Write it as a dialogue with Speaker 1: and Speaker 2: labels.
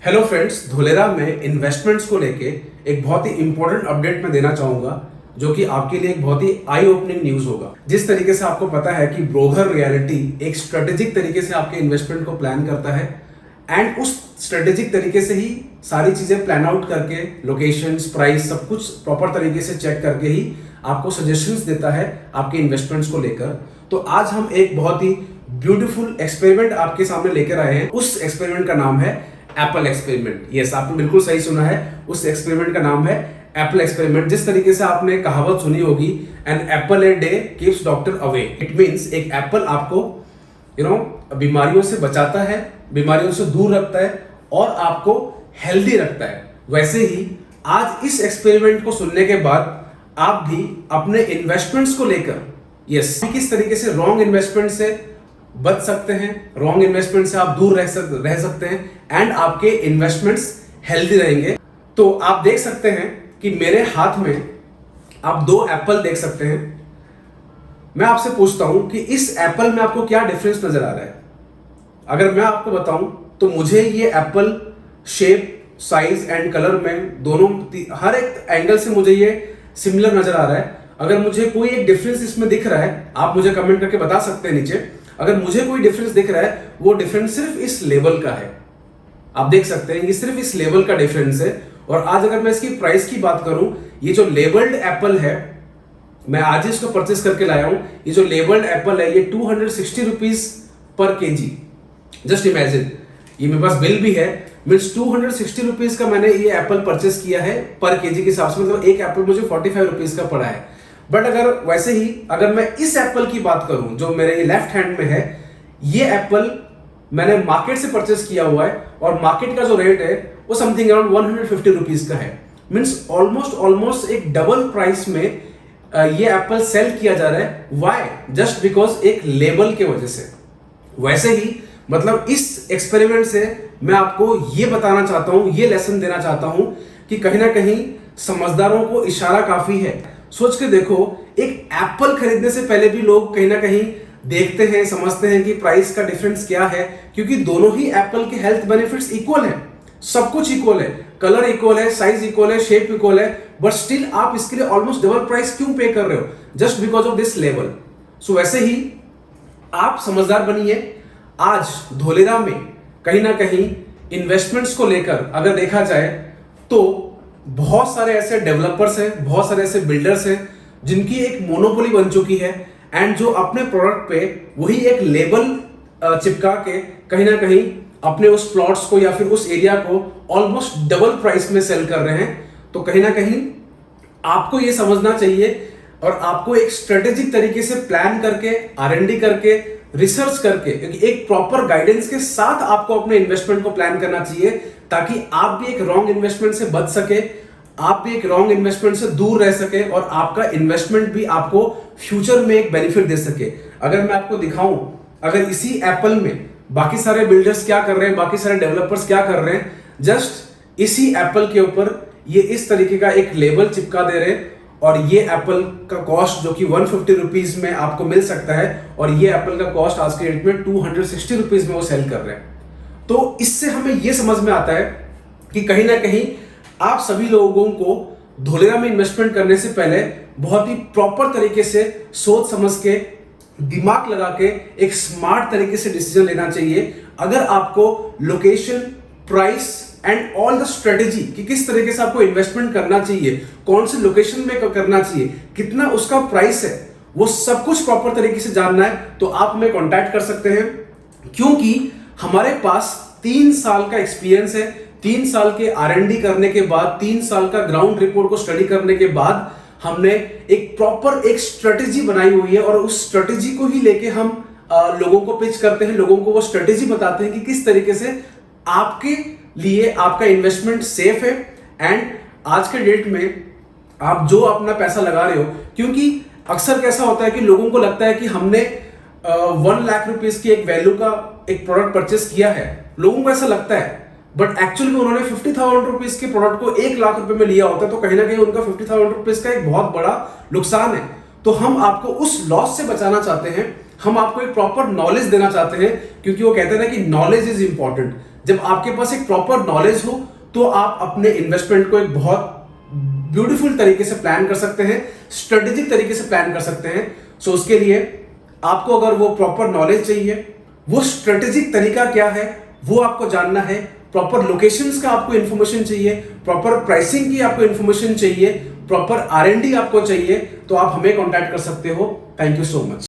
Speaker 1: Hello friends, Dholera में investments को लेके एक बहुत ही इंपॉर्टेंट अपडेट मैं देना चाहूंगा जो कि आपके लिए एक बहुत ही आई ओपनिंग न्यूज होगा। जिस तरीके से आपको पता है कि ब्रोकर रियलिटी एक स्ट्रेटेजिक तरीके से आपके इन्वेस्टमेंट को प्लान करता है एंड उस स्ट्रेटेजिक तरीके से ही सारी चीजें प्लान आउट करके लोकेशंस, प्राइस, सब कुछ प्रॉपर तरीके से चेक करके ही आपको सजेशंस देता है आपके इन्वेस्टमेंट्स को लेकर। तो आज हम एक बहुत ही ब्यूटीफुल एक्सपेरिमेंट आपके सामने लेकर आए हैं। उस एक्सपेरिमेंट का नाम है एप्पल एक्सपेरिमेंट। यस, आपने बिल्कुल सही सुना है, उस एक्सपेरिमेंट का नाम है एप्पल एक्सपेरिमेंट। जिस तरीके से आपने कहावत सुनी होगी, an apple a day keeps doctor away. It means एक एप्पल आपको बीमारियों से बचाता है, बीमारियों से दूर रखता है और आपको हेल्दी रखता है। वैसे ही आज इस एक्सपेरिमेंट को सुनने के बाद आप भी अपने इन्वेस्टमेंट्स को लेकर किस तरीके से रॉन्ग इन्वेस्टमेंट से बच सकते हैं, रॉन्ग इन्वेस्टमेंट से आप दूर रह सकते हैं एंड आपके इन्वेस्टमेंट्स हेल्दी रहेंगे। तो आप देख सकते हैं कि मेरे हाथ में आप दो एप्पल देख सकते हैं। मैं आपसे पूछता हूं कि इस एप्पल में आपको क्या डिफरेंस नजर आ रहा है। अगर मैं आपको बताऊं तो मुझे ये Apple shape, size and colour में दोनों हर एक एंगल से मुझे ये सिमिलर नजर आ रहा है। अगर मुझे कोई एक डिफरेंस इसमें दिख रहा है, आप मुझे कमेंट करके बता सकते हैं नीचे। अगर मुझे कोई डिफरेंस दिख रहा है, वो डिफरेंस सिर्फ इस लेवल का है। आप देख सकते हैं ये सिर्फ इस लेवल का डिफरेंस है। और आज अगर मैं इसकी प्राइस की बात करूं, ये जो लेबल्ड एप्पल है, मैं आज ही इसको परचेस करके लाया हूं। ये जो लेबल्ड एप्पल है, ये 260 rupees per KG. Just imagine, ये मेरे पास बिल भी है, मीन्स 260 रुपीज का मैंने ये एप्पल परचेस किया है पर केजी के हिसाब से। मतलब एक एप्पल मुझे 45 रुपीज का पड़ा है। बट अगर मैं इस एप्पल की बात करूं जो मेरे लेफ्ट हैंड में है, ये एप्पल मैंने मार्केट से परचेस किया हुआ है और मार्केट का जो रेट है वो समथिंग अराउंड 150 रुपीज का है। मीन्स ऑलमोस्ट एक डबल प्राइस में ये एप्पल सेल किया जा रहा है। व्हाई? जस्ट बिकॉज एक लेबल के वजह से। वैसे ही मतलब इस एक्सपेरिमेंट से मैं आपको ये बताना चाहता हूं, ये लेसन देना चाहता हूं कि कहीं ना कहीं समझदारों को इशारा काफी है। सोच के देखो, एक एप्पल खरीदने से पहले भी लोग कहीं ना कहीं देखते हैं, समझते हैं कि प्राइस का डिफरेंस क्या है, क्योंकि दोनों ही एप्पल के हेल्थ बेनिफिट्स इक्वल है, सब कुछ इक्वल है, कलर इक्वल है, साइज इक्वल है, शेप इक्वल है। बट स्टिल आप इसके लिए ऑलमोस्ट डबल प्राइस क्यों पे कर रहे हो? Just because of this level. So वैसे ही आप समझदार बनिए। आज धोलेरा में कहीं ना कहीं इन्वेस्टमेंट्स को लेकर अगर देखा जाए तो बहुत सारे ऐसे डेवलपर्स हैं, बहुत सारे ऐसे बिल्डर्स हैं जिनकी एक मोनोपोली बन चुकी है एंड जो अपने प्रोडक्ट पे वही एक लेबल चिपका के कहीं ना कहीं अपने उस प्लॉट्स को या फिर उस एरिया को ऑलमोस्ट डबल प्राइस में सेल कर रहे हैं। तो कहीं ना कहीं आपको ये समझना चाहिए और आपको एक स्ट्रेटेजिक तरीके से प्लान करके, R&D करके, रिसर्च करके, क्योंकि एक प्रॉपर गाइडेंस के साथ आपको अपने इन्वेस्टमेंट को प्लान करना चाहिए ताकि आप भी एक रॉन्ग इन्वेस्टमेंट से बच सके, आप भी एक रॉन्ग इन्वेस्टमेंट से दूर रह सके और आपका इन्वेस्टमेंट भी आपको फ्यूचर में एक बेनिफिट दे सके। अगर मैं आपको दिखाऊं, अगर इसी एप्पल में बाकी सारे बिल्डर्स क्या कर रहे हैं, बाकी सारे डेवलपर्स क्या कर रहे हैं, जस्ट इसी एप्पल के ऊपर ये इस तरीके का एक लेबल चिपका दे रहे हैं और ये एप्पल का कॉस्ट जो कि 150 रुपीज में आपको मिल सकता है और ये एप्पल का कॉस्ट आज के डेट में 260 रुपीज में वो सेल कर रहे हैं। तो इससे हमें ये समझ में आता है कि कहीं ना कहीं आप सभी लोगों को धोलेरा में इन्वेस्टमेंट करने से पहले बहुत ही प्रॉपर तरीके से सोच समझ के, दिमाग लगा के, एक स्मार्ट तरीके से डिसीजन लेना चाहिए। अगर आपको location, price and all the strategy कि किस तरीके से आपको इन्वेस्टमेंट करना चाहिए, कौन से लोकेशन में करना चाहिए, कितना उसका प्राइस है, वो सब कुछ प्रॉपर तरीके से जानना है तो आप हमें कांटेक्ट कर सकते हैं। क्योंकि हमारे पास 3 साल का एक्सपीरियंस है। 3 साल के R&D करने के बाद, 3 साल का ग्राउंड रिपोर्ट को स्टडी करने के बाद हमने एक प्रॉपर एक स्ट्रेटेजी बनाई हुई है और उस स्ट्रेटेजी को ही लेके हम लोगों को पिच करते हैं, लोगों को वो स्ट्रेटेजी बताते हैं कि किस तरीके से आपके लिए आपका इन्वेस्टमेंट सेफ है एंड आज के डेट में आप जो अपना पैसा लगा रहे हो, क्योंकि अक्सर कैसा होता है कि लोगों को लगता है कि हमने 1 लाख रुपीस की एक वैल्यू का एक प्रोडक्ट परचेस किया है, लोगों को ऐसा लगता है। बट एक्चुअली में उन्होंने 50,000 रुपीज के प्रोडक्ट को 1 लाख रुपए में लिया होता है, तो कहीं ना कहीं उनका 50,000 रुपीज का एक बहुत बड़ा नुकसान है। तो हम आपको उस लॉस से बचाना चाहते हैं हम आपको एक प्रॉपर नॉलेज देना चाहते हैं, क्योंकि वो कहते हैं ना कि नॉलेज इज इंपॉर्टेंट। जब आपके पास एक प्रॉपर नॉलेज हो तो आप अपने इन्वेस्टमेंट को एक बहुत ब्यूटीफुल तरीके से प्लान कर सकते हैं, स्ट्रेटेजिक तरीके से प्लान कर सकते हैं। सो उसके लिए आपको अगर वो प्रॉपर नॉलेज चाहिए, वो स्ट्रेटेजिक तरीका क्या है वो आपको जानना है, प्रॉपर लोकेशंस का आपको इंफॉर्मेशन चाहिए, प्रॉपर प्राइसिंग की आपको इंफॉर्मेशन चाहिए, प्रॉपर R&D आपको चाहिए, तो आप हमें कांटेक्ट कर सकते हो। Thank you so much.